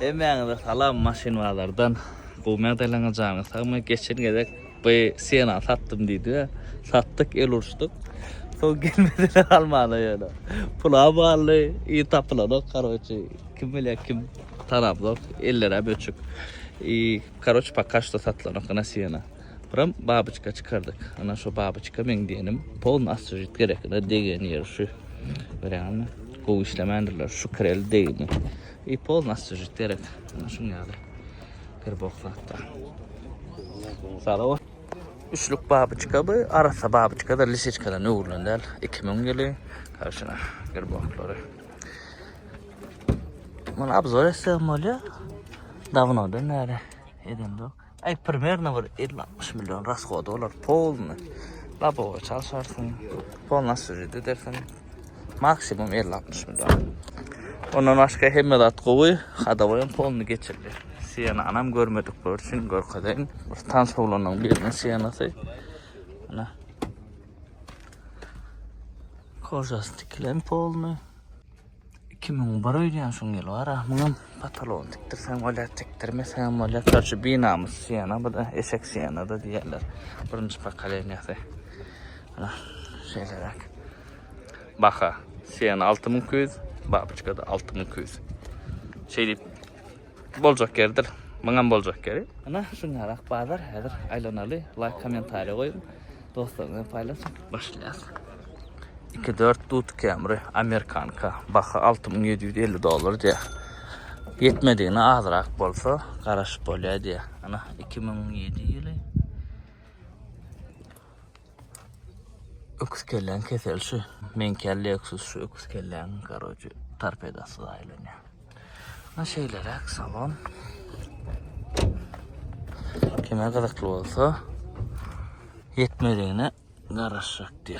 Emeğinde salam maşinalardan kovmaya dayanacağımız. Ama geçen gerek bu siyana sattım dedi. Sattık, el uçtuk. Son gelmediler almana yani. Pula bağlı, iyi tapıladık. Karoçı kim bilir kim tanabdık. 50 lira böçük. Karoçı pakaçta satılanık ana siyana. Buram babıçka çıkardık. Ana şu babıçka ben diyenim. Pol nasıl jit gerekli degen yer şu. Böyle kov işlemendirler. Şu krel değil mi? Pol nasıl jit gerek. Ana şun geldi. Bir boklatta. Sağ ol. Üçlük babıçka bu. Arasa babıçka da lisechkada ne uğurlandı? 2000 geliyor. Karşına bir bokları. Bana abzor etsem oluyor. Davno da nere? Edin de. Ay примерно var 50-60 milyon расходы olar полный. Labo çalışarsın. Pol nasıl jit dersen maksimum 50-60 milyon. Ondan başka hemedat kovu hadavoyun polunu geçirdi. Siyana anam görmedik bu için görkadayın. Tansoğlanın birinin siyanası. Ana. Kocası dikilen polunu. 2000 bar oynayan şun gel var. Bunun patolon diktirsen öyle diktirmesen öyle karşı binamız siyana. Bu da eşek siyana da diyorlar. Birinci bakalım neyse. Ana şeyler. Baka siyana 6200. Babıçka da 6200. Şey bolcak yerdir. Bana bolcak yeri. Ana şunlar akbarlar hazır aylanalı like komentarı koyun. Dostlarına paylaşın. Başlayalım. 2-4 dut kemri Amerikanka. Baka 6750 dolar diye. Yetmediğine azrak bolsa karışıp oluyor diye. Ana 2017 yılı. Öküz kellen keselşi. Men kelle öksüz şu öküz kellen karocu torpedası aylana. Ana şeyler salon. Kime kadar olsa yetmediğine karışacak diye.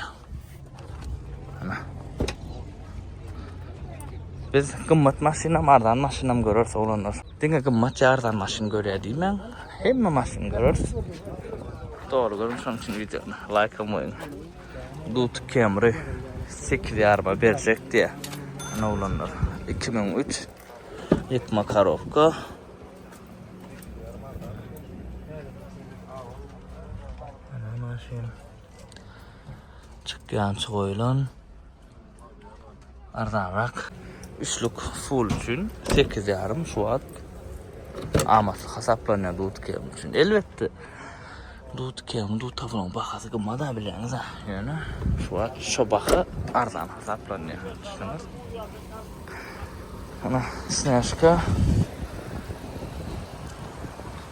Ana. Biz kımmat maşinam ardan maşinam görürse olanlar. Denge kımmat yardan maşin görüyor değil mi? Hem maşin görürüz. Doğru görmüş onun için videonu like amayın. Dut Camry 8 yarma verecek diye. Ne olanlar? 2003 yıkma karovka. Ana maşin. Çıkyan çıkoylan. Ardanrak. Üçlük full için 8 yarım şu an. Aması hesaplanıyor Dut Camry için. Elbette. Dut Camry, Dut tavuğun bakası kımada bileniz ha. Yani şu an şu bakı ardan hesaplanıyor. Düşünün. Ana snaşka.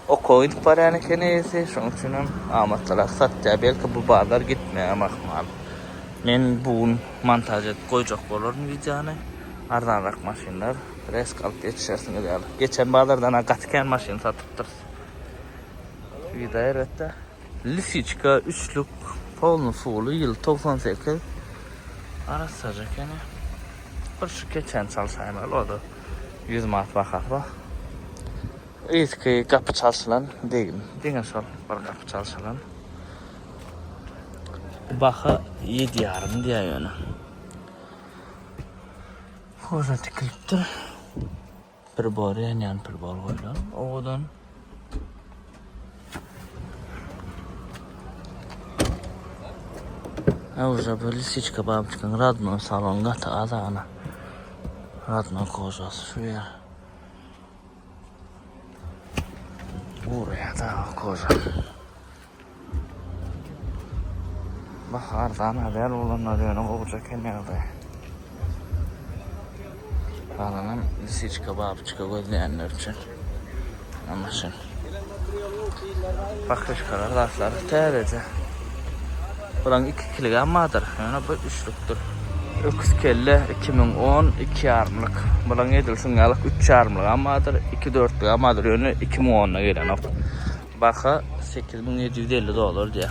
O koyun parayını keneyse şunun için amatlar satya belki bu bağlar gitmeye mahmal. Men bugün montaj et koyacak bolorun videonu. Ardanrak maşinler risk alıp yetişersin diyorlar. Geçen bağlardan akatken maşin satıptır. Video elbette. Lisechka üçlük polnu full yıl 98 arasacak yani. Bir şu geçen çalışayım o da 100 manat bakar bak. Eski kapı çalışılan değil. Denge sol bir kapı çalışılan. Bakı 7 yarım diye yani. Hoca tikiliptir. Bir bor yani bir bor koyulan. Oğudan. Hoca böyle Lisechka babıçkan Radno salonga taada ana. Radno kocası şu yer. Buraya da koca. Bak ardan haber olanlar yani olacak nerede? Bağlanan Lisechka babıçka gözleyenler için. Anlaşın. Bakışkalar lafları tədəcə. Buran 2 kilogrammadır. Yani bu üçlüktür. Öküz kelle 2010 2 yarımlık. Buran edilsin galık 3 yarımlık amadır. 2-4'lük amadır. Yani 2010'a gelen o. Baka 8750 dolar diye.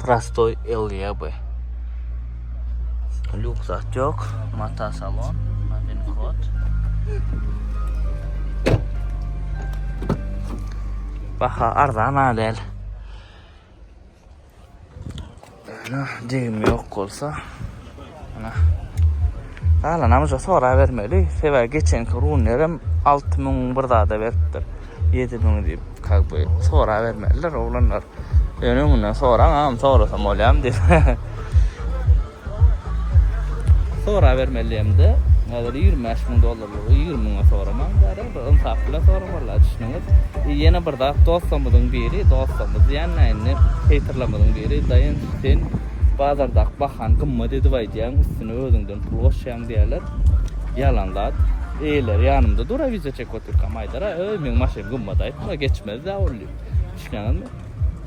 Frastoy Elia bu. Luxat yok. Mata salon. Mavin kod. Baka ardan adel. Ana deyim yok olsa. Ana Hala namıca sonra vermeli. Sever geçenki runlarım 6000 bir daha da veripdir. 7000 deyip kalkıp sonra vermeliler oğlanlar. Önümünden sonra am sonrasam olayam deyip. Sonra vermeliyim de. Eğer 25 bin dolarlığı 20 bin soramam. Insaflı soramarlar düşünüyoruz. Yine bir daha dostumuzun biri, dostumuz yani haterlamızın biri dayın sen bazarda bakan gımma dedi vay diyen üstüne özünden pul koşayan diyorlar. Yalanlar. Eyler yanımda dura vize çek oturkam aydara. Men maşin gımmadaydı. Ama geçmez de oluyor. Düşünüyorsun mu?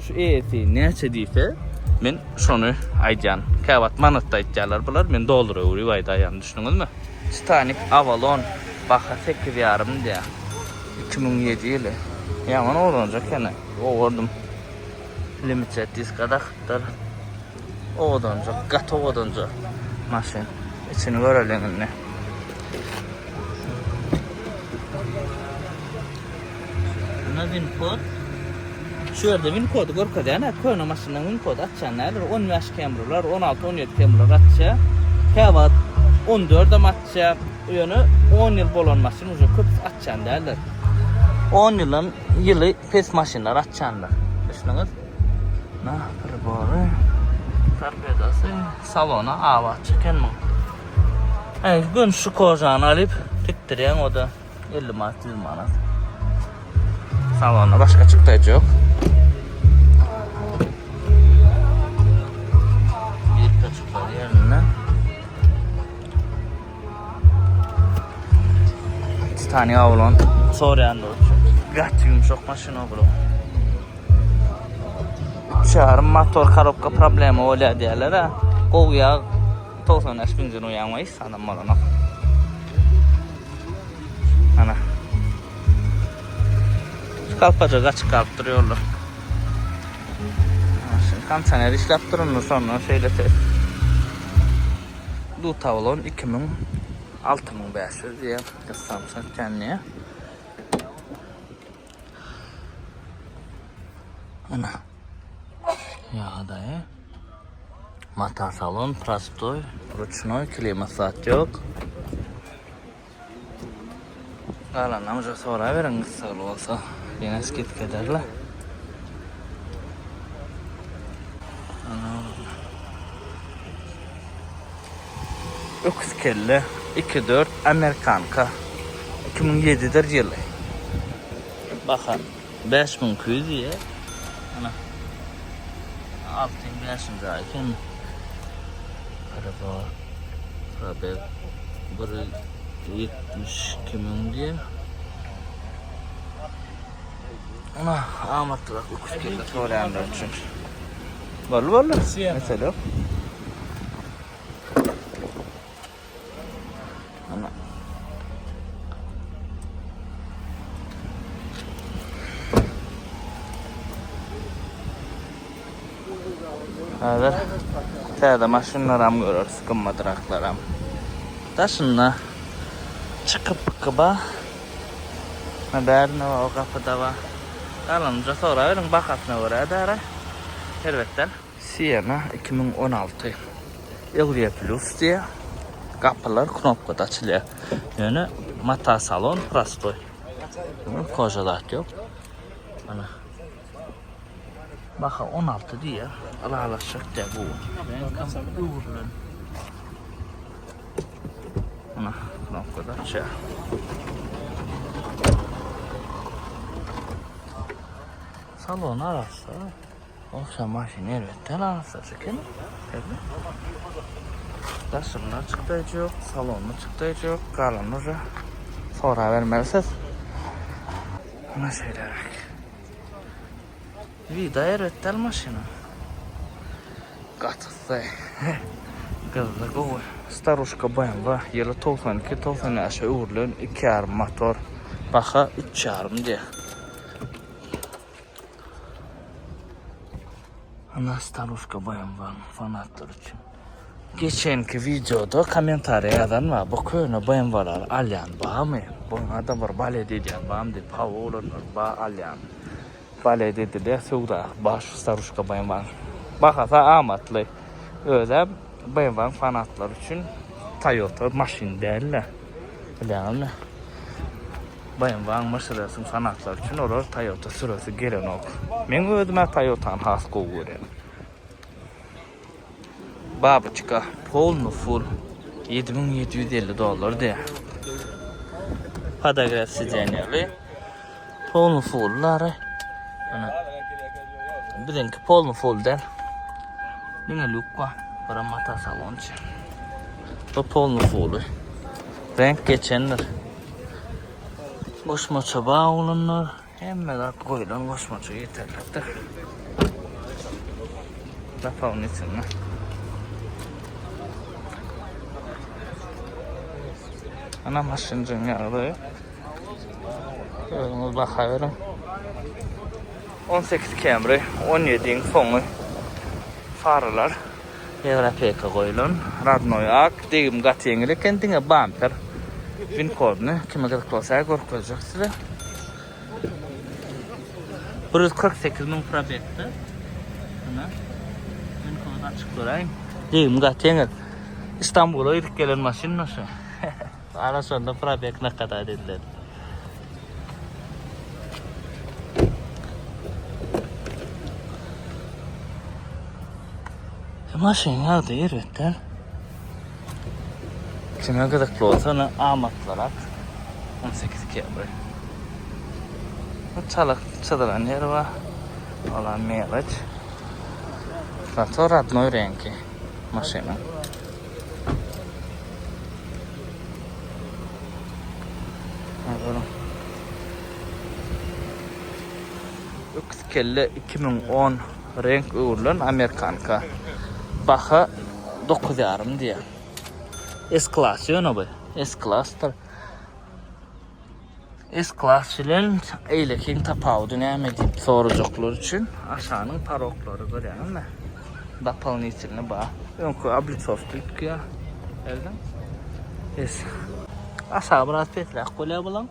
Şu EYT'yi neçe deyse men şonu aycan. Kavat manatda aytjalar bular. Men dolduruyor ayda ayağını düşünüyorsunuz mu? Titanic Avalon baka 8 yarım diye 2007 yılı yaman olacak yani oğurdum limited diskada kıtlar oğudunca kat oğudunca maşin içini görelim ne buna win kod şu yerde win kodu görkedi yani köyüne maşından win kod açanlar 15 kameralar 16-17 kameralar açacak kavat 14 atça yönü 10 yıl bolan maşin ucu köp atçan derler. 10 yılın yılı pes maşinler atçanlar. Düşünüyorsunuz? Ne yapır bari? Tarpedası salona hava çeken mi? Evet, ben şu kocağını alıp tiktiriyen o da 50 manat 100 manat. Salona başka çıktı yok. Bir kaçıklar yerine. Titanic Avalon Soryanda uçuyor. Gayet yumuşak maşina bu. Çağırım motor karobka problemi oluyor diyorlar ha. Kovuya 95 benzin uyanmayız adam malına. Ana. Kalpacak açık kalıp duruyorlar. Şimdi kansener işlep durun sonra şeyle tez. Dut Avalon 2000 6500 diye kıssamsın kendine. Ana. Ya dayı. Mata salon, prostoy, ручной, климат yok. Kalan namıca sonra verin kısalı olsa. Yine skit kederler. Öküz kelle 2.4 Amerikanka 2007'dir yılı. Bakın 5200 diye. Ana. 6500 ayken. Araba. Araba. Burı 72 bin diye. Ana amatlar öküz kelle sorayanlar için. Var. Mesela. Ana. Hazır. Təyədə maşınlaram görür, sıkınmadıraklarım. Daşınla çıkıp kıba. Bərine var, o kapıda var. Qalınca sonra verin, bakasına var edərə. Hervetdən. Siena 2016. Euro Plus diye. Kapılar knopkada açılıyor. Yani mata salon, prostoy. Kocalar yok. Ana. Bakın 16 diye alaşacak diye bu. Ben kam uğurlan. Ana knopkada açıyor. Salon arası. Olsa maşin elbette arası çıkın. Evet. Daşımlar çıktı yok, salonlu çıktı yok, kalanları sonra vermelisin. Ana şeyler. Vida erettel maşina. Katısı. Kızdı kovu. Старушка BMW. Yılı 92 aşağı uğurluyor. 2 yarım motor. Baka 3 yarım diye. Ana старушка BMW fanatlar için. Geçenki videoda komentarya yazan var. Bu köyüne BMW'lar alyan bağ mı? Bu adam var bale dediyen bağ mı? Pavulun bağ alyan. Bale dediler suda baş старушка BMW. Bakasa amatlı. Öyle BMW fanatlar için Toyota maşin değil. Bilemem. Bayım van Mercedes'in fanatlar için olar Toyota süresi gelen ok. Men özüme Toyota'nın has görüyorum. Babuçka polnu full $7,750 diye. Padagraf sideneli polnu fullları. Birinki polnu full der. Nine lukka para mata saloncu. Bu polnu fullu. Renk geçenler. Koşmaça bağlanır. Hemen koyulan koşmaça yeterlidir. Lapağın içinde. Ana maşıncın yarığı. Gözünüz bakıyorum. 18 Camry, 17'in sonu. Farlar. Evropa'ya koyulan. Radnoy ak. Degim gat yengili. Kendine bumper. Win kodunu kime kadar klasaya görülecek size. 148.000 probekti. Buna win kodu açık durayım. Degim gat yengil. İstanbul'a gidip gelen maşin nasıl? Ara sonunda probek ne kadar dediler. Maşin ya değil vetten. Kime kadar klozana amatlarak 18 Camry. Çalak çalıran yer var. Olan meyleç. Rato radnoy rengi maşina. Kelle 2010 renk uğurlan Amerikanka. Baha 9,5 diye. S-Class yönü bu. S-Class'tır. S-Class ile eylekin tapavdu ne deyip soracaklar için aşağının parokları görüyorsun mu? Bapalın içine bak. Önkü ablitsoftluk ya. Elden. Es. Aşağı biraz petlak kolay bulan.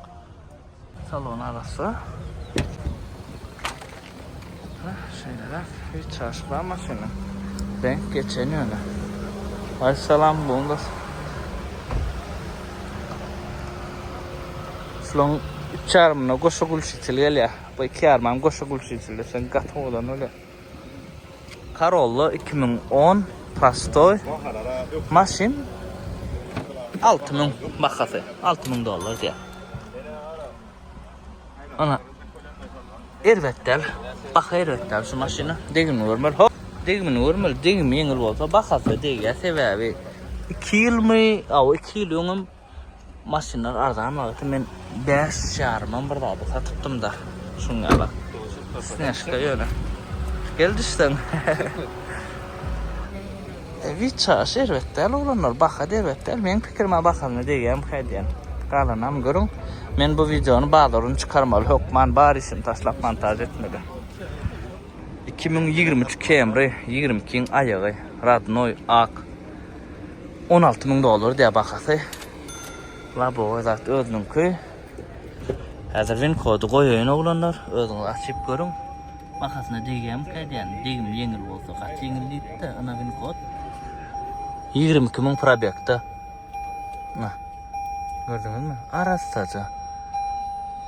Salon arası. Şeyler hiç çalışma maşını. Renk geçen yönü. Aleyhisselam bunda. Slong charmına goşa gülşitil ya. Bu iki armağan goşa gülşitil. Sen katı olan öyle. Corolla 2010 Prastoy. Maşin 6.000 bakası. $6.000 diye. Ana. Ervettel. Bak ervettel şu maşını. Degimi görmeli. Hop. Degimini görmeli. Degimi yengil olsa bakası dege sebebi. 2 yıl mı? 2 yıl yönüm maşinler ardan vakti men 5 yarman burada da satıptım da. Şuna bak. Sneşka yöne. Geldi işte. Viçaş ervettel olanlar bakad ervettel. Men pikirime bakalım degem kaydiyen. Kalanam görün. Men bu videonun bağlarını çıkarmalı. Hokman bari isim taslap montaj etmedi. 2023 Camry 22'nin ayağı Radnoy ak $16.000 diye bakası. La bu zat özünün köy. Hazır win kodu koyuyun oğlanlar. Özünü açıp görün. Bakasına degem kaydiyen. Degim yengil olsa kaç yengil deyip de ana win kod. 22.000 probekti. Gördünüz mü? Arası sadece.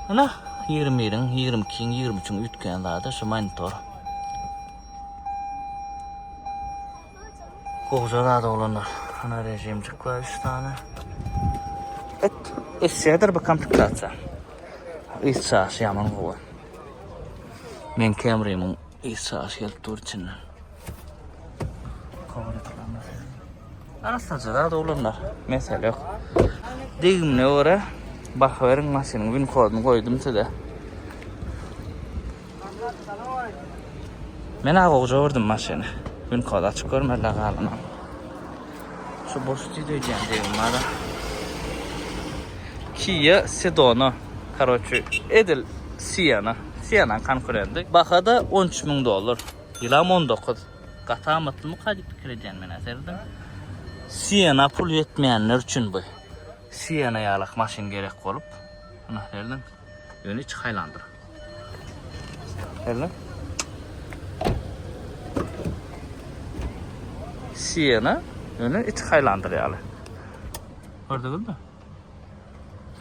Ana 20'nin, 22'nin, 23'ün ütkenlerde şu monitor. Koğucalar da olanlar. Ana rejimcik var 3 tane. Evet. Eşyadır bakalım tıklatsa. İç sağış yaman koğu. Men Camry'min iç sağış gelip dur içinden. Arası sadece da olanlar. Mesele yok. Degimine ora bakıverin maşinin win kodunu koydum size. Men ağoğuca vurdum maşini. Win kodu açık görmediler kalına. Şu boş diyeceğim degim var da. Kia Sedona. Karoçu Edil Sienna. Sienna'nın konkurenti. Bakada $13.000. Yılam 19. Kata mı kadıp fikireceğim ben eserden. Sienna pul yetmeyenler için bu. Sienna'yalık maşin gerek olup. Anahtardan yönü çıkaylandır. Öyle. Sienna yönü çıkaylandır yani. Gördün mü?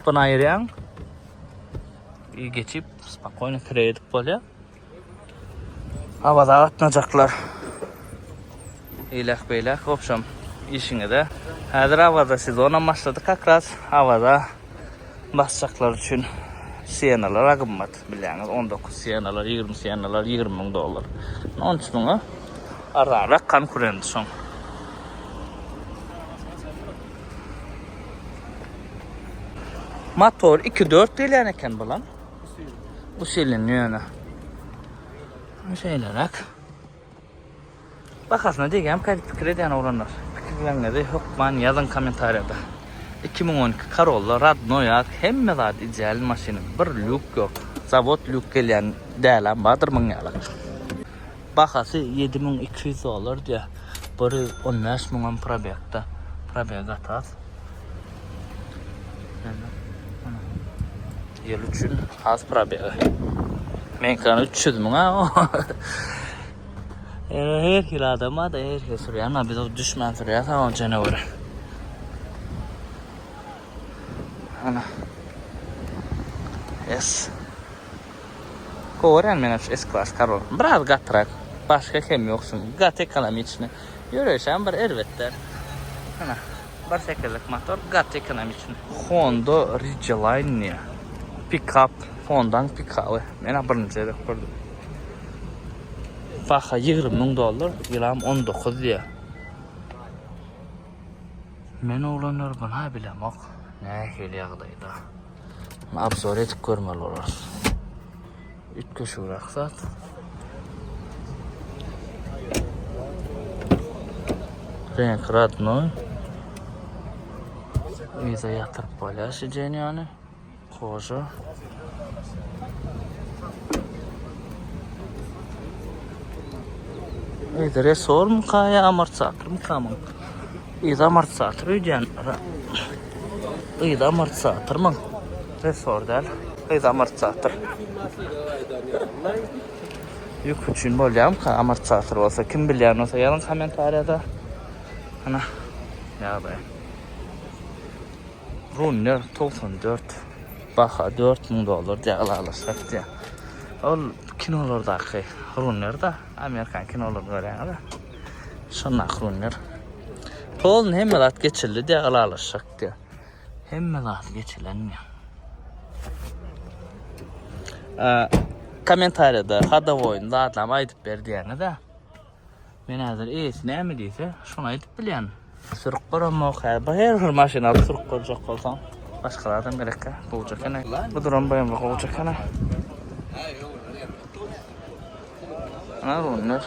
Bunu ayırayan. İyi geçip spokojno kiredik böyle. Havada atlanacaklar. İlak beylak opşam işine de. Hazır havada sezona başladık akras. Havada basacaklar için siyenalar agımmat biliyorsunuz. 19 siyenalar, 20 siyenalar, 20 bin dolar. Onun için bunu ararak konkurent son. Motor 2.4 değil yani eken bulan. Bu siliniyor yani. Şeylerak. Bakasına diyeceğim kaç fikir eden olanlar. Fikirlerine de yok man yazın komentariyada. 2012 Corolla Radnoyak hemme zat ideal maşinin bir lük yok. Zavod lük gelen değerlen badır mın yalak. Bakası 7200 dolar diye. Biri 15 milyon probekta. Probek atas. Yıl üçün az probek. Men kan 300 milyon. Her yıl adama da her yıl sürüyor. Ama biz o düşman sürüyor. Tamam canavarı. Ana. Yes. Kovaran mena şu S-Class Corolla. Biraz gatrak. Başka kim yoksun. Gat kalam içine. Yürüyüşen bir ervetler. Ana. Bir şekillik motor. Gat kalam içine. Honda Ridgeline. Pick-up. Honda'nın pick-up'ı. Mena birinci edip gördüm. Faha 20 bin dolar. Yılam 19 diye. Men oğlanlar bana bilemek. Ne heli yağdaydı. Absor etip görmeli olur. 3 köşe uğraksat. Renk Radnoy. Vize yatırıp paylaşacağın yani. Koca. İdare sor mu kaya amortisatör mu kamın? İda amortisatör ödeyeceğin. İda amortisatör mı? Resor der. İda amortisatör. Yük için boluyam ka amortisatör olsa kim bilen olsa yazın komentariyada. Ana. Ya be. Runner 94. Baha 4000 dolar diye alırsak diye. Ol kinolardaki Runner da Amerikan kinolarda gören da. Şunlar Runner. Polun hemelat geçildi diye alırsak diye. Hemelat geçilen mi? Komentariyada hada oyunda adam aytıp berdi yani da. Men hazır iyisi ne mi deyse şunu aytıp bilen. Sürüp koramak her maşinalı sürüp koracak olsam başkalardan gerek bulacak yani. Bu durum bayımlık olacak yani. Ana Runner.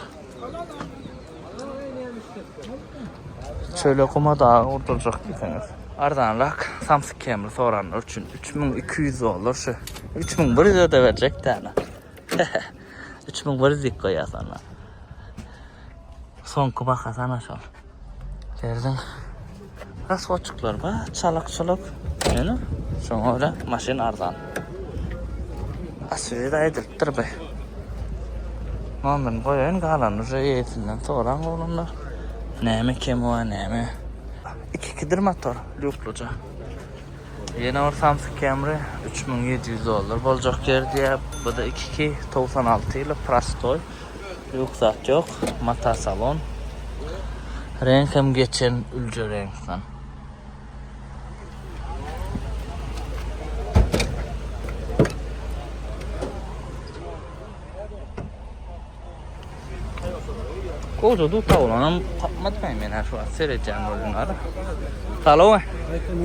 Şöyle kuma daha oturacak deseniz. Ardanrak Samsung Camry soranlar için 3200 dolar şu. 3100 de verecek tane. 3100 dik koyasana. Son kuba kasana şol. Derden. Nasıl açıklar ba? Çalak. Yani sonra maşin ardan. Asırı da edildir be. Ondan koyun kalanır yetinden soran olanlar. Neme kemo neme. 2 motor lükluca. Yeni or Samsung Camry 3700 dolar bolacak yer diye. Bu da 2296 ile Prastoy. Lük zat yok. Mata salon. Renk hem geçen ülce renkten. Koca du tavlanım patlatmayayım yani şu an seyredeceğim oyunları. Salo.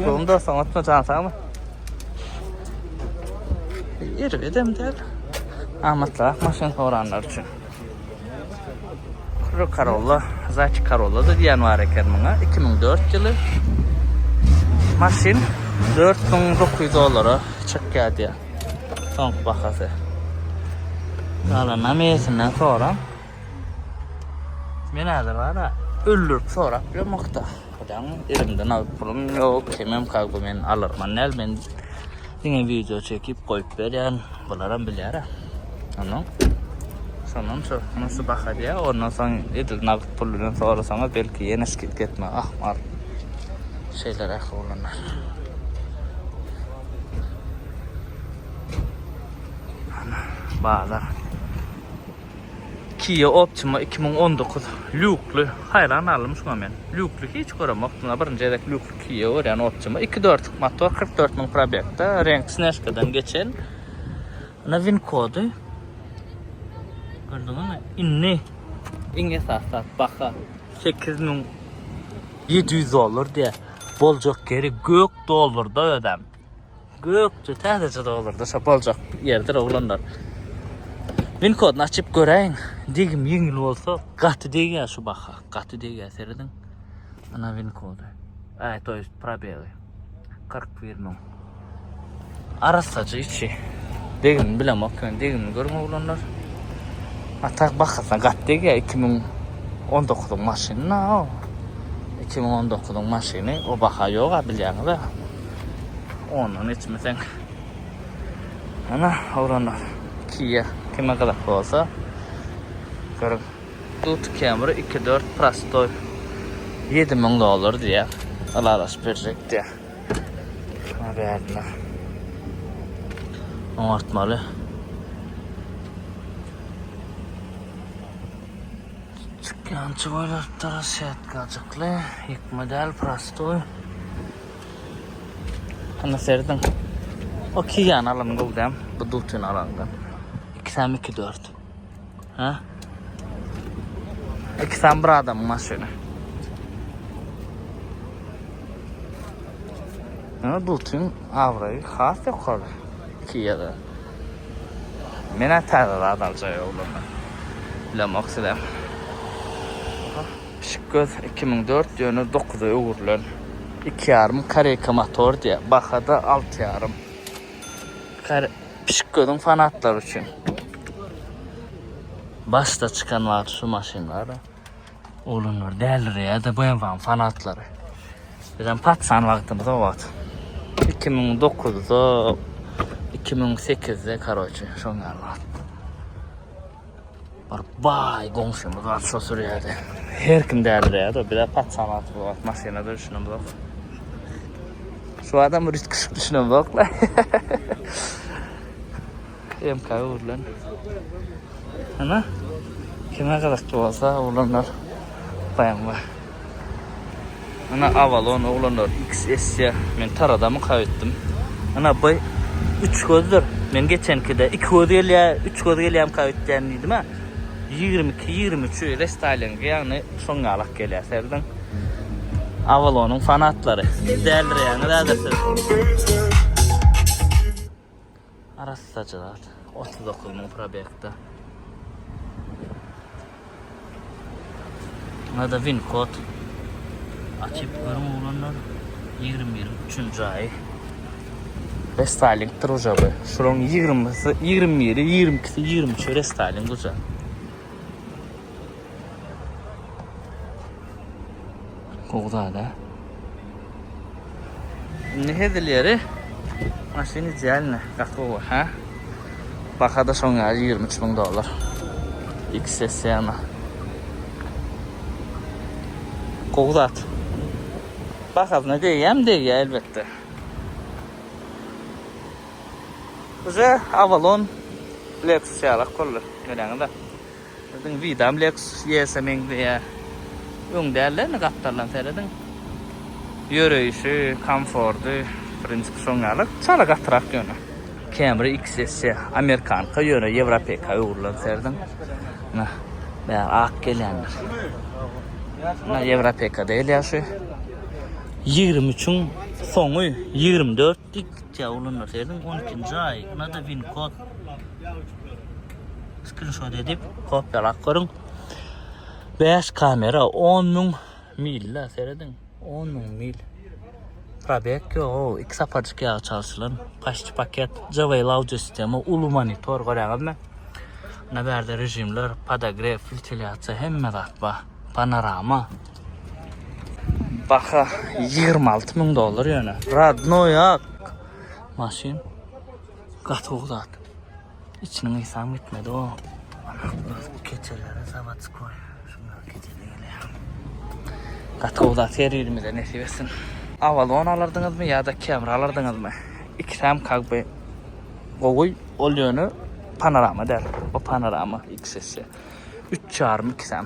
Sonunda sanatma çansa mı? Yeri edem der. Ahmetler maşin soranlar için. Kuru Corolla, Zaki Corolla da diyen var eken buna. 2004 yılı. Maşin 4900 dolara çık diye. Son bakası. Alana meyesinden sonra men hazır var ha, öldürüp sonra yapmakta. Kadan elimden alıp pulum yok, kemem kalbı men alırman el men yine video çekip koyup veren bunlardan bilir ha. Anladın? Sonra nasıl bakar ya, ondan sonra edil nakit pulundan sonra belki yine skit gitme ahmar. şeyler olanlar. Bazar. Kia Optima 2019 lükli hayran almış men. Lükli hiç görmedim. Birinci edek lükli Kia var yani Optima 2.4 motor 44.000 probekta renk Snezka'dan geçen. Ana win kodu. Gördün mü? İnne. İnne sat baka 8.700 olur diye. Bolcak geri gök dolurda ödem. Gökçe tədəcə dolurda bolcak yerdir oğlanlar. Win kodunu açıp görəyin. Digim yengil olsa qatı deyil şu baxa. Qatı deyil seyredin. Ana win kodu. To есть пробелы. 41.000. Arasacı içi. Digim biləm okuyun. Digim görün oğlanlar. Atak baxasan qatı deyil 2019'un maşini o. 2019'un maşini o baxa yox biləyəni də. Onun içmesen. Ana oğlanlar. Kia kime kadar olsa görün Dut Camry 2.4 Prastoy 7.000 dolar diye alaras verecek diye haberler artmalı çıkan çuvalar tarasiyat kalacaklı ilk model Prastoy ana serdin o Kia'nı alalım gövdem bu Dut'un alalım 2.4 ha? 2 bir adam maşını. Ya Dut'un avrayı xas yukarı. Kia'da. Mene tədədə adalcaya oğlum. Biləmək istəyəm. Şıqqöz 2004 yönü 9'a uğurlan. 2.5 Kareka motor diye. Baxada 6.5. Şıqqözün fanatlar üçün. Başta çıkanlar şu maşinları olunur değerli ya da bu envan fanatları. Bizim patsan vaktimiz o vakit. 2009'da 2008'de karoçu şunlar var. Bay komşumuz var şosur yerde. Her kim değerli ya da bir de patsan vaktimiz var. Maşinada düşünüm bak. Şu adam rüt kışık düşünüm bak la. MK uğurlan. Ana? Kime kadar olsa oğlanlar bayan var. Ana Avalon oğlanlar XS'ye ben taradamı kaybettim. Ana bu 3 gözдөр. Men geçenkide 2 gözgeliye 3 gözgeliyem kaybetkeniydim ha. 22-23 restyling yani şongalak geliyor serden. Avalon'un fanatları. Değerli yani neredeyse. Arası saçılar. 39'un probekta. Burada win kod açıp görün oğlanlar 23. ay restyling turacabı şuran 20'si 21'i 22'si 23 restyling uca koğda da ne hedileri maşini celine kakova ha bakada son ya 23.000 dolar XS yana Koğdat. Bakalım ne diyeyim diye elbette. Bize Avalon Lexus yalak kollu. Görüyorsunuz da. Bizim Vidam Lexus YSM'in diye. Ön değerlerini kaptarlan seyredin. Yürüyüşü, konfordu, prinsip sonyalık. Çala kaptarak yönü. Camry XS Amerikanka yönü Evropa'ya uğurlan seyredin. Ben ak gelenler. Evropa'ya değil ya şu 23'ün sonu 24 dikçe olunur dedim 12. ay buna da win kod screenshot edip kopyalak koyun 5 kamera 10.000 mil la seyredin 10.000 mil probek yo 2 sapacık yağ çalışılan kaçtı paket Java audio sistemi ulu monitor görüyorsunuz ne berde rejimler padagraf filtrasyon hem atba panorama baka 26.000 dolar yani Radnoyak maşin katı içinin insan bitmedi o keçelere zavat koy şunlar keçeleri katı her 20'de nesi versin Avalon alırdınız mı ya da Camry alırdınız mı? İkram kalbi koy ol yönü panorama der. O panorama XS. 3.5 ikram.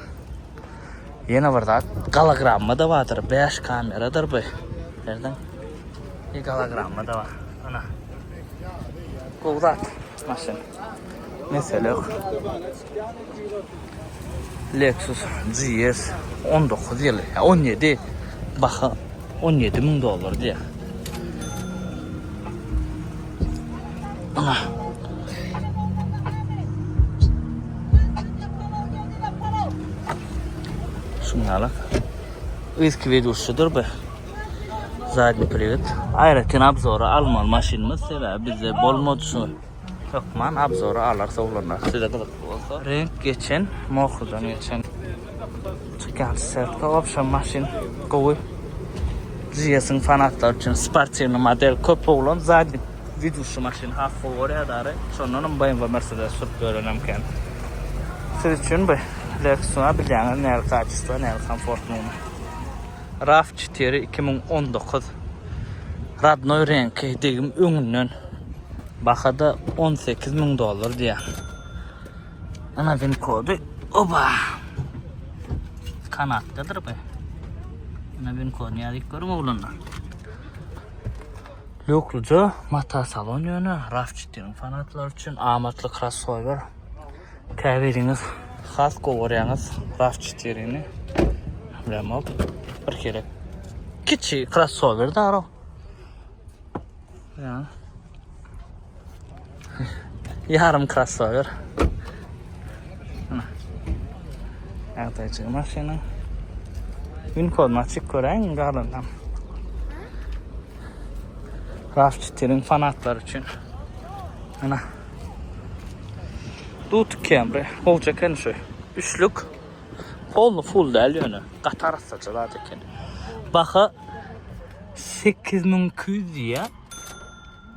Yine burada galogramma da vardır. 5 kameradır bu. Nereden? Bir galogramma da var. Ana. Kovdat maşın. Mesela Lexus GS 19 yılı. 17. Bakın 17.000 dolar diye. Ana. Şunlarla. Eski videosudur bu. Zadni привет. Ayretin abzoru almalı maşinimiz. Bize bol modsu. Yokman abzoru alırsa olurlar. Size kılık olsa. Renk geçen. Mokudan geçen. Çıkan sertka option maşin. Koy. GS'in fanatlar için sportivni model köp olan Zadni videosu maşin. Hafı oraya darı. Sonunun bayın ve Mercedes sürüp öğrenemken. Siz için bu. Lexus'a bilyanın nel kaçısı, nel konfortluğunu. RAV4 2019 Radnoy renki degim öňünden bakada 18.000 dolar diye. Ana bin kodu oba kanatdadır bu. Ana bin kodu yadık görüm oğlunlar. Lokluca mata salon yönü RAV4'nin fanatlar için amatlı crossover. Təbiriniz xas qoğuryağınız RAV4'ni bilmem bir kere kiçik crossover da aro. Ya. Yarım crossover. Ana. Aytaycı maşina. Gün kodma çık görəyin qalınam. RAV4'nin fanatlar için. Ana. Dut Camry, olacak en şey. Üçlük, pollu full değil yönü. Qatar saçılar tekin. Baxa 8.200 diye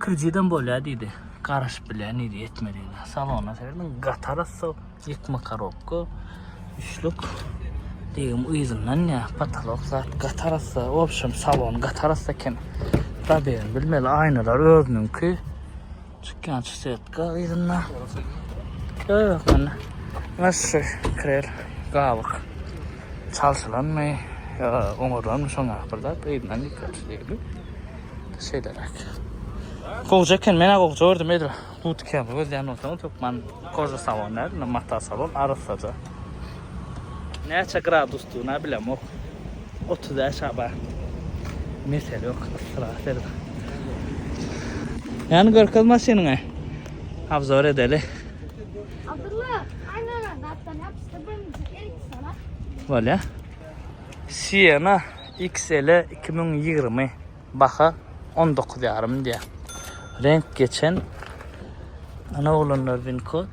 krediden böyle dedi. Qarış bilen idi yetmedi. Salona severdim. Qatar asa yıkma karobka. Üçlük diyeyim uyuzundan ya patalok zat Qatar asa option salon Qatar asa ken. Tabii bilmeli aynalar özününki. Çıkan setka uyuzundan. Yok bana. Nasıl krer gavuk çalışılanmay oňordan şoňa birde beýdinden dikkat edýärdi. Şeylerek. Kovjaken mena kovja gördüm edi. Tutkem göz ýany olsa tokman koja salonlar, mata salon arasada. Näçe gradusdy, ne bilem ok. 30 aşağı. Mesele yok. Sıra eder. Yani görkez maşiniňe. Abzor edeli. Böyle. Sienna XL 2020 baha 19.5 diye. Renk geçen ana olanlar bin kod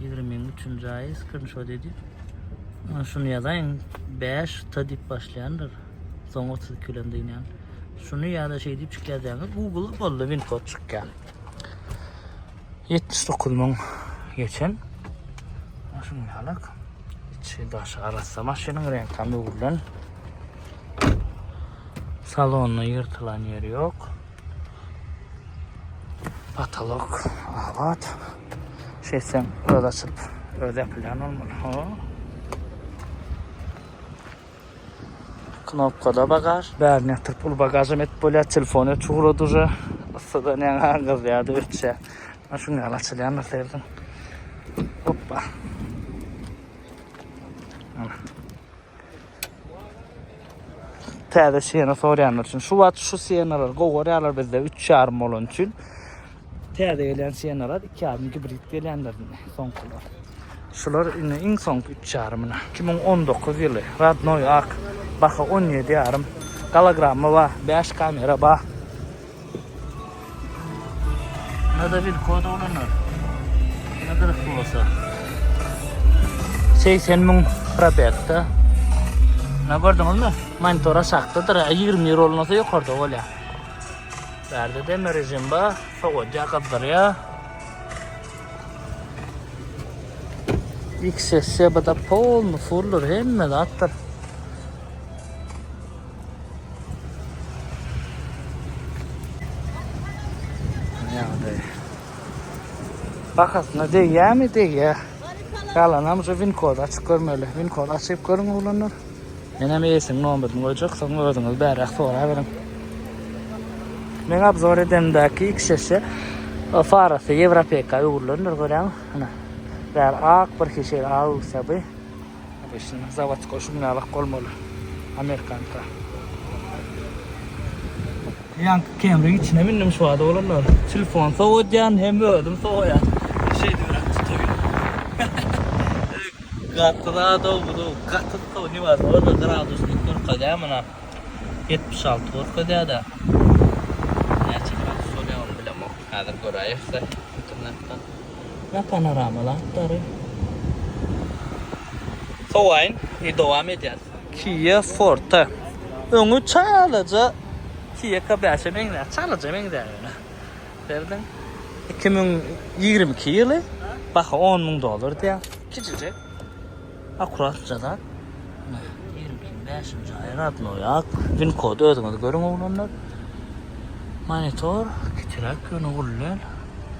23. ay screenshot dedi. Şunu yazayım 5 tadip başlayandır. Son 30 kilometre inen. Şunu ya da şey deyip çıkacağınız Google bollu bin kod çıkıyor. 79.000 geçen. Şunu yalak. Daş arası maşının renkli uğurlan. Salonun yırtılan yeri yok. Patalok avat. Şeysem öyle açıp öyle plan olmalı. Knopkada bagaj. Bärini yatırıp ul bagajım et böyle telefonu çuğru durur. Aslında ne ağır ya da ötse. Şunu açılayan nasıl hoppa. Täze siyana sorýanlar üçin şu wat şu siyanalar goýarlar bizde 3.5 bolan üçin täze gelen siyanalar 2.5 hibrid gelenler soňkular. Şular iň soňky 3.5 2019 ýyly Radnoy ak baha 17.5 galogramma ba 5 kamera ba. Nada bir kod olanlar. Nada bolsa 80.000 probekta. Ne gördünüz mü? Monitora saklıdır. 20 euro olmasa yukarıda öyle. Verdi de merejim ba. Soğuca kadar ya. XS bada pol mu fullur hem de attır. Bakasına değil mi değil. Yalanamıza Wincode açık görmeli. Wincode açıp görün olanlar. Benim iyisin numarını koyacak. Sonra ödünüz bərək sonra verin. Ben abzor edemdeki ilk sesi o farası Evropa'ya uğurlanır görəm. Bər ağ bir kişi ağ sabi. Başın zavod koşumlalık olmalı. Amerika'da. Yankı Camry içine bindim şu anda olanlar. Telefon soğuyan hem ödüm soğuyan. Şey diyor tutuyor. Gatıda da bu gatıda ne var? Orada gradus tutur kadar mı? 76 kadar da. Gerçekten soruyorum bile mi? Hazır görüyorsa internetten. Ne panoramalar tarih. Soğuyun. Devam edeceğiz. Kia Forte. Öngü çağlıca Kia K5'e menler. Çağlıca menler. Derdim. 2022 yılı. Bak $10,000 diye. Küçücük. Akuratça da. 25. ay radnoyak. Wincode ödünüzü görün oğlanlar. Monitor. Kitirak yönü ullun.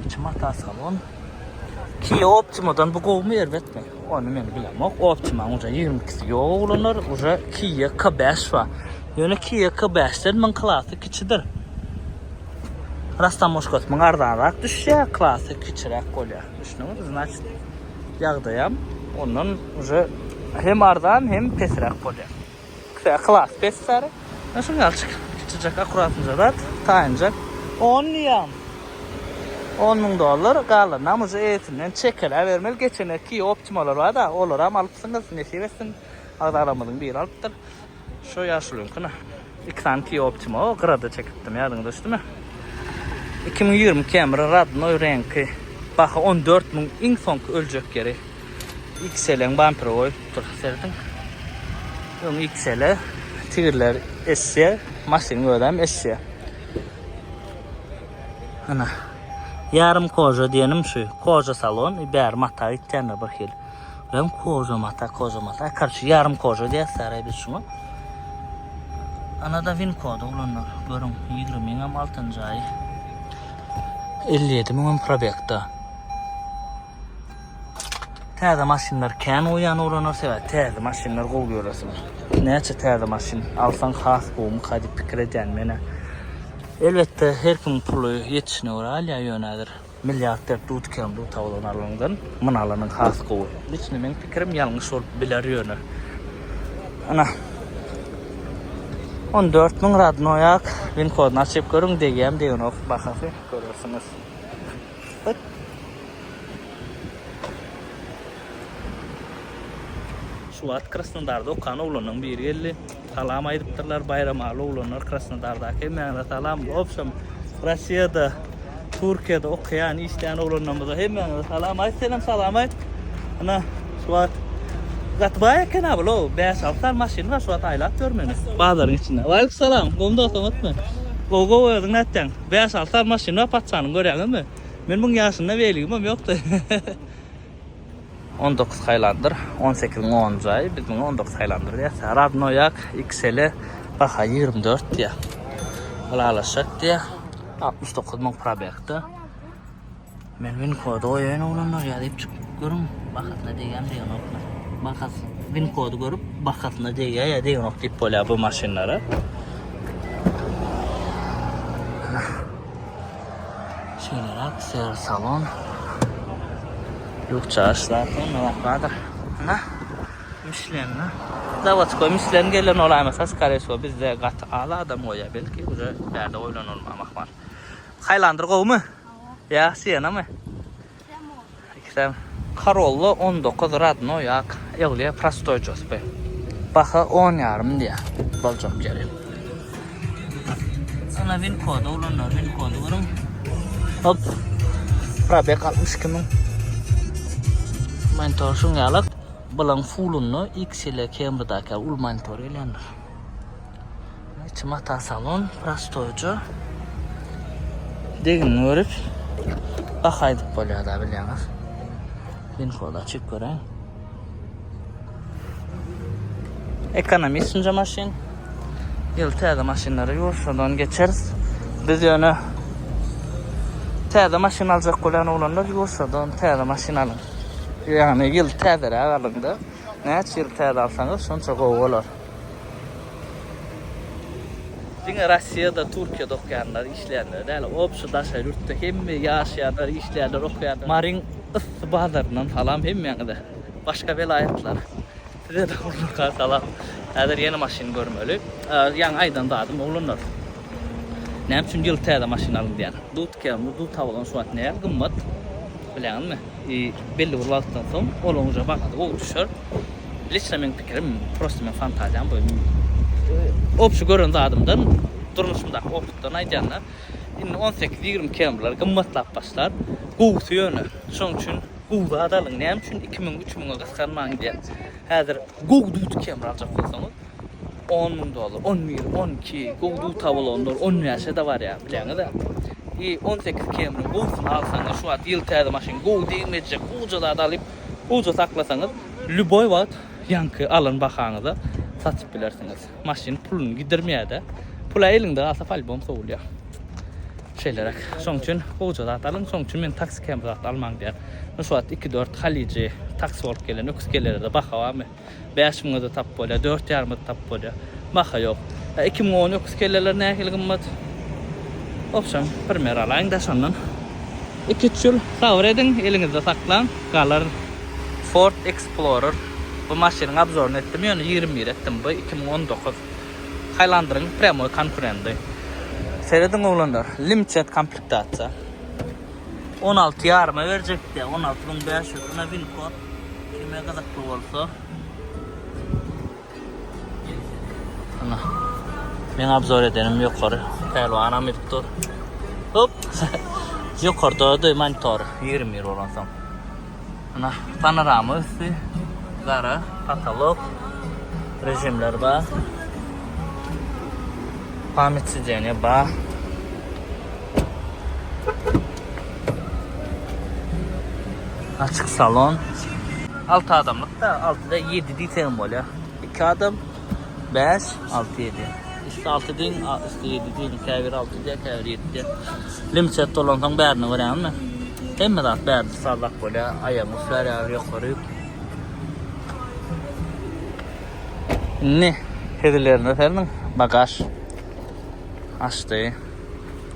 İçim hata salon. Kia Optima'dan bu kovmu yervetme. Onu men bilemok. Optima uca 22'si yok oğlanlar. Uca Kia K5 var. Yönü Kia K5'den min klası kiçidir. Rastan moşkotmun ardanrak düşse klası kiçirak kolya. Düşünün, значит, yağdayam. Onun uca hem ardan hem pesrak kolya. Klas pesarı. Nasıl galçık? Kiçicek akuratınca da tayıncak. 10 liyam. $10,000 kalır. Namızı etinden çekeler vermeli. Geçene Kia Optimalar var da olur ama alıpsınız. Nesi versin? Ağdalamadın bir alıptır. Şu yaşlıyım kına. 2 tane Kia Optima o grada çekittim yardımda değil mi? 2020 Camry Radno renki. Bakı 14.000 in sonki ölecek geri. XL'in bumper koyup dur serdin. Onun XL tigirler S, masin ödem S. Ana. Yarım koca diyelim şu. Koca salon, bir mata içten bakıl. Ben koca mata. Karşı yarım koca diye saray biz şunu. Ana da Wincode olanlar. Görün 26. ay. 57.000 probekta. Təzə maşinlər kən uyan olanlar sever. Təzə maşinlər qovuyorlar. Nəyəcə təzə maşin alsan xas qoğum qadi fikir edən mənə. Elbette her kim pulu yetişine oraya yönelir. Milyarder dutken dut avlan alanından mın alanın xas qoğu. Liçine men fikrim yanlış olup bilir yönü. Ana. 14.000 radnoyak Wincode açıp görün degem deyin of bakası görürsünüz. Bak. Şubat Krasnodar'da okan oğlanın bir yerli talam aydıptırlar bayramalı oğlanlar Krasnodar'daki hemen talam opsam Rusya'da Türkiye'de okuyan isteyen oğlanlarımıza hemen talam ayt selam ayt. Ana Şubat Gatbaya ken abi lo 5-6 maşin var Şubat aylat görmeni bazarın içinde. Aleykümselam. Gomda otomat mı? Logo koydun netten. 5-6 maşin var patsanın görüyorsun mu? Men bunun yaşında veliyim yoktu. 19 Haylandır, 18'in 10. ay, biz bunu 19 Haylandır diye. Radnoyak, XL, baka 24 diye. Alalaşak diye. 69.000 probekta. Men Wincode oyun olanlar ya deyip çıkıp görün. Bakasına diyeceğim diye nokta. Bakas, Wincode görüp bakasına diyeceğim ya diye nokta deyip böyle bu maşinlara. Şeyler aksiyar salon. Yok çağışlar, ne vardır? Ne? Michelin ne? Zavatskoy Michelin gelen olaymışsa Skareso bizde kat ala adam oya belki uca berde oylan olmamak var. Haylandır kovmu? Ya Siena mı? İkisem. Corolla 19 Radno yak. Evliya Prastoycos be. Bakı 10 yarım diye. Balcam geri. Ana Wincode olanlar Wincode vurun. Hop. Probek 62.000. Monitor şun yalık balang fulunno XL Camry'daki ul monitor elenir. İçim hata salon prastoycu degin görüp bakaydık böyle da biliyorsunuz. Wincode açıp göreyim. Ekonomi sunca maşin. Yıl təzə maşinleri yorşadan geçeriz. Biz yönü täze maşyn aljak bolan oglanlar ýursadan täze maşyn alın. Yani ýyl täzeräk alyndy. Näçe ýyl täze alsaňyz şonça gowy bolar. Diňe Russiýada, Türkiýede okyanlar, işleýänler, däl opşy daşa ýurtda hemme ýaşaýanlar, işleýänler, okyanlar. Marin ıssy bazaryndan salam hemmeňide. Başga vilayetler. Size de urlukka salam. Häzir ýeni maşyn görmeli. Ýaňy aýdan dadım oglanlar. Näme üçin ýyl täze maşyn alyn diýär. Dut tawalan şu wagt näme gymmat. Bilenmi? Belli bir wagtdan soň olanyja bagady gowy düşer. Lично men pikirim, prosto men fantaziýam bu. Opşy gören zadymdan durmuşymda oputdan aýdýanlar. Indi 18-20 kilometr gymmatlap başlar. Gowsy ýöne. Şoň üçin gowda adalyň näme üçin 2000-3000 ga gysgarmaň diýär. Häzir gowda 2 kilometr aljak bolsaňyz $10,000, 10,000, 12, gowda tawalanlar 10 ýaşa da bar ýa, bileňiz-de. 18 kilometr gowsyny alsaňyz şu wagt ýyl täze maşyn gow diýmejek, uçada alyp uçda saklasaňyz, lüboy wagt ýanky alyn bahaňyza satyp bilersiňiz. Maşyn puluny gidermeýär-de. Pula elinde alsa albom sowulýar. Şeylerek. Şoň üçin uçda atalyn, şoň üçin men taksi kemrat almaň diýär. Şu wagt 2-4 Halice taksi bolup gelen öküz gelerde bahawamy. 5.000 da tap bolýar, 4.5 da tap bolýar. Baha ýok. 2010 öküz gellerler nähili gymmat. Opşan primer alaň da şondan 2-3 ýyl sabr ediň, eliňizde saklan. Galar Ford Explorer. Bu maşynyň obzoryny etdim, ýöne 21 etdim bu 2019. Highlander'ın primo konkurenti. Seyrediň oglanlar, limited komplektasiýa. 16,5 berjekdi, 16.500 na win kod. Kime gadak bolsa. Ana. Men obzor edenim ýokary. Pelwan amypdyr. Hop. Ýokarda da monitor 20 olansam. Ana panorama üstü. Zara katalog rejimler var. Pamit sicene var. Açık salon. 6 adamlık da 6'da 7 diyeceğim böyle. 2 adam 5 6 7. İşte 6 din, işte 7 din, kavir 6 diye, kavir 7 diye. Limset dolansan bärini görýänmi? Hemme de bärini sallak böyle ayağımı sürer yukarı. Ne? Hedilerini efendim bagaj açtı.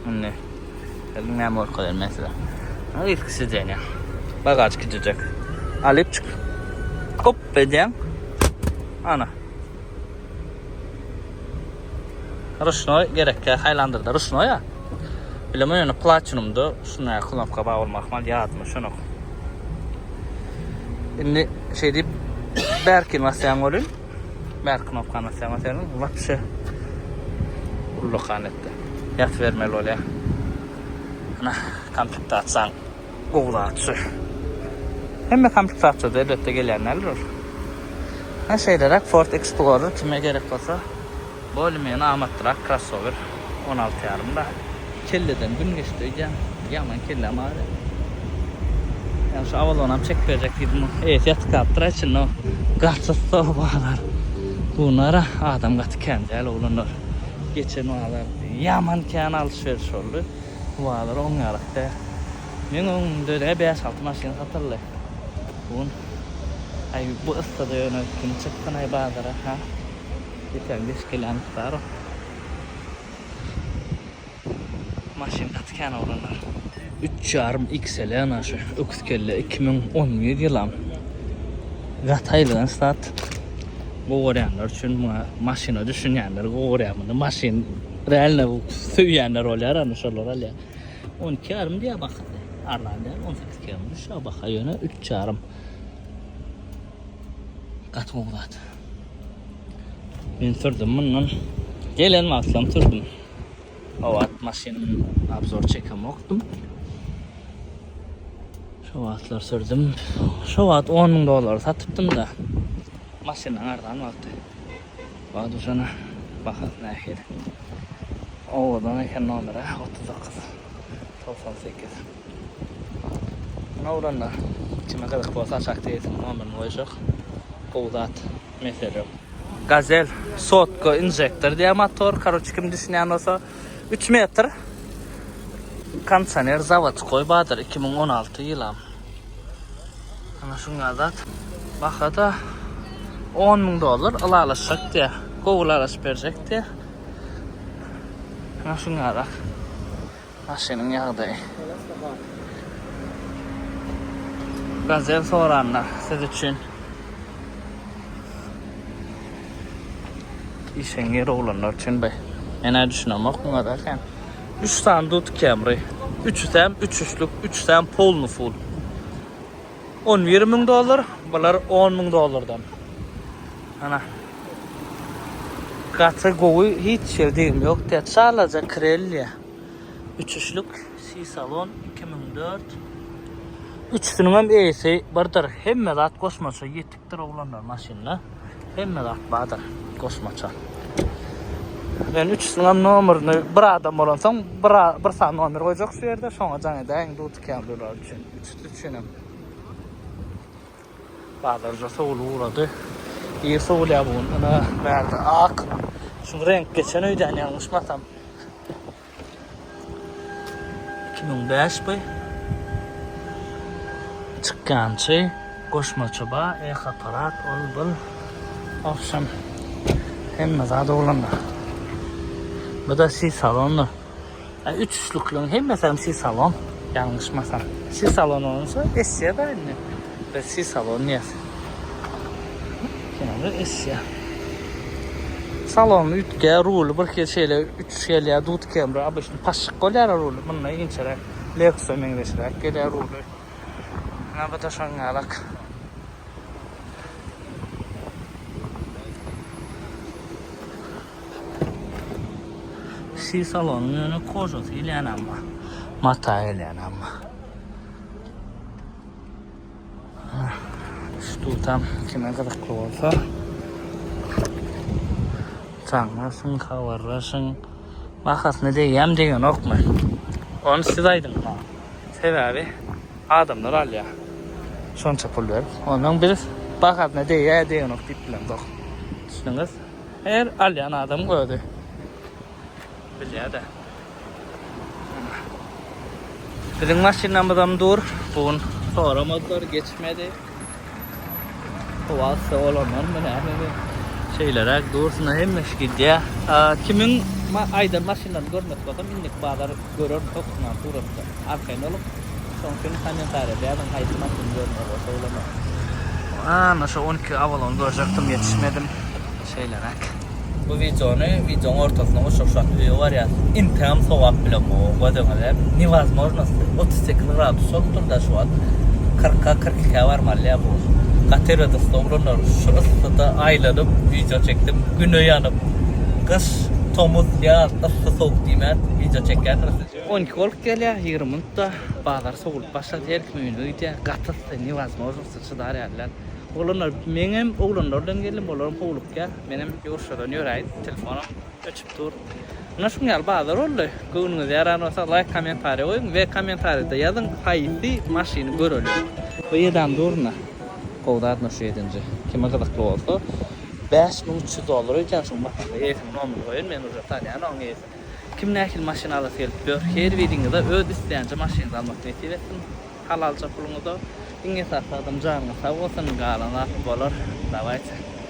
Ne? Elim ne mor kadar mesela. İlk kısıcağına. Bagaj gidecek. Alıp çık. Hop edeceğim. Ana. Ruşnoy gerek ya Highlander'da Ruşnoy ya. Bilemeyen platinumda şuna knopka bağlamak mal yatma şunu. Şimdi şey deyip Berkin vasayan olun. Berkin knopka vasayan vasayan. Vapşı. Ullu kanette. Yat vermeli ol ya. Ana komplikte atsan. Oğla atsı. Hem komplikte atsı da elbette geleyenler olur. Ha şeyler Ford Explorer kime gerek olsa. Bölümüne amattırak crossover 16,5'da. Kelleden gün geçti ya. Yaman kelle ama öyle. Yani şu avalonam çek verecek dedim. Evet yat kaptıra için o gatsız soğuğalar. Bunlara adam katı kendi el olunur. Geçen oğalar yaman kendi alışveriş oldu. Bu oğalar onyarak da. Ben onun döde 5-6 maşin satırlı. Bun. Ay bu ıstada yönelkin çıktın ay bazara ha. Geçen bir kelen tutar o. Maşin katken olanlar. 3,5 XL ana şu öküz kelle 2017 yılam. Gataylıdan stat. Goğurayanlar üçün maşina düşünýänler goğurayanlar. Maşin realne bu söýýänler olar ana şolar alya. 12,5 diye bak. Arlanda 18 kilometre şu bak ýöne 3,5. Gat goğurat. Ben sürdüm bundan. Gelen maslam sürdüm. Avat maşinin abzor çekim okudum. Şu atlar sürdüm. Şu at $10,000 satıptım da. Maşinin ardan aldı. Badı sana bakın nehir. Oğudan eken numara 39 98. Ne oranlar? Kime kadar bolsa açak değilsin. Numaranı koyacak. Oğudat mesela. Gazel Sotko injektor diye motor. Karoç kim düşünýän olsa 3 metr. Kansaner Zavatskoy Badır 2016 yılam. Ana şunga zat. Bakada $10.000 alalaşak diye. Kovul alaş verecek diye. Ana şunga zat. Maşinin yağdayı. Gazel soranlar siz için. İşin yeri olanlar için be. Ene düşünüyorum buna da kan. 3 tane dut Camry. 3 tane 3 üçlük, 3 tane polnu full. $20.000, bunlar $10.000'dan. Ana. Kategori hiç şey değil yok. Te sadece Krelya. 3 üçlük C salon 2004. 3'ünün hem iyisi bardır. Hemme zat kosmosa yettiktir oğlanlar maşinla. Hemme zat badır kosmosa. Ben 3'ünün numarını bir adam olansam bir tane numarı koyacak şu yerde. Sonra canı da en dut Camry'lar için. 3'ünüm. Bazıları soğulu uğradı. İyi soğulu ya bunun. Ana verdi ak. Şun renk geçen öydен yanlış matam. 2005 bu. Çıkkançı. Koşma çoba. Aparat. Ol bul. Akşam. Hem zaten olanlar. Bu da C salonu. 3 üçlüklüğün hem mesela C salon. Yanlış masam. C salonu olursa S'ye de aynı. Ve C salonu yaz. Yani S'ye. Salonu ütke, rulu, bir kez şeyle, 3 şeyle, dut Camry, abişin paşık kolyar rulu. Bununla inçere, Lexo mengeşirek, gele rulu. Ne bu da şangalak. C salonun önü kojosu ileyen ama. Mata ileyen ama. Şu tam kime gıdıklı olsa. Çağmasın, kavarlasın. Bakas ne diyeyim deyin okma. Onu siz aydın mı? Sebebi adamlar al ya. Son çapul ver. Ondan bir bakas ne diyeyim deyin ok deyip yok. Düşününüz. Her al yan adam öldü. Biliyor da. Bizim maşinamızdan dur. Bugün soramadılar geçmedi. O alsa olanlar mı ne? Şeyler dursun hemmiş gidiyor. Kimin aydan maşindan görmek bakalım indik bağları görür topuna durursa arkayın olup son gün komentar ederim haydi maşin görmüyor o söyleme. Nasıl 12 avalon görecektim yetişmedim şeyler. Bu videonun ortasında o çok video var ya intiham soğuk bile bu kadar невозможно 38 gradus soktur da şu an 40-42 var mı ya bu. Katerada stomrunlar şurası da aylanıp video çektim. Gün uyanıp kış tomuz ya ısı soğuk diyeyim video çeken. 12 olup geliyor 20'da bağlar soğuk başladı her kümünüydü. Katısı невозможно sıçıdar yerler. Oğlanlar benim oğlanlardan geldim oğlanım oğluk ya. Benim yoğuşadan yoraydı telefonum açıp dur. Nasıl gel bağlar oldu. Gününüz yaran olsa like komentarı koyun ve komentarda yazın haydi maşini görülüyor. Bu yerden durna. Kovdat nasıl edince. Kime gıdıklı olsa $5.300 için şun bakımda yetim nomunu koyun. Men uca tanıyan onu yetim. Kim nekil maşin alıp gelip gör. Her videonda öd isteyince maşini almak nasip etsin. Halalca pulunu da. İnge sakladım canına sağ olsun. Galan afı bolur. Davayca.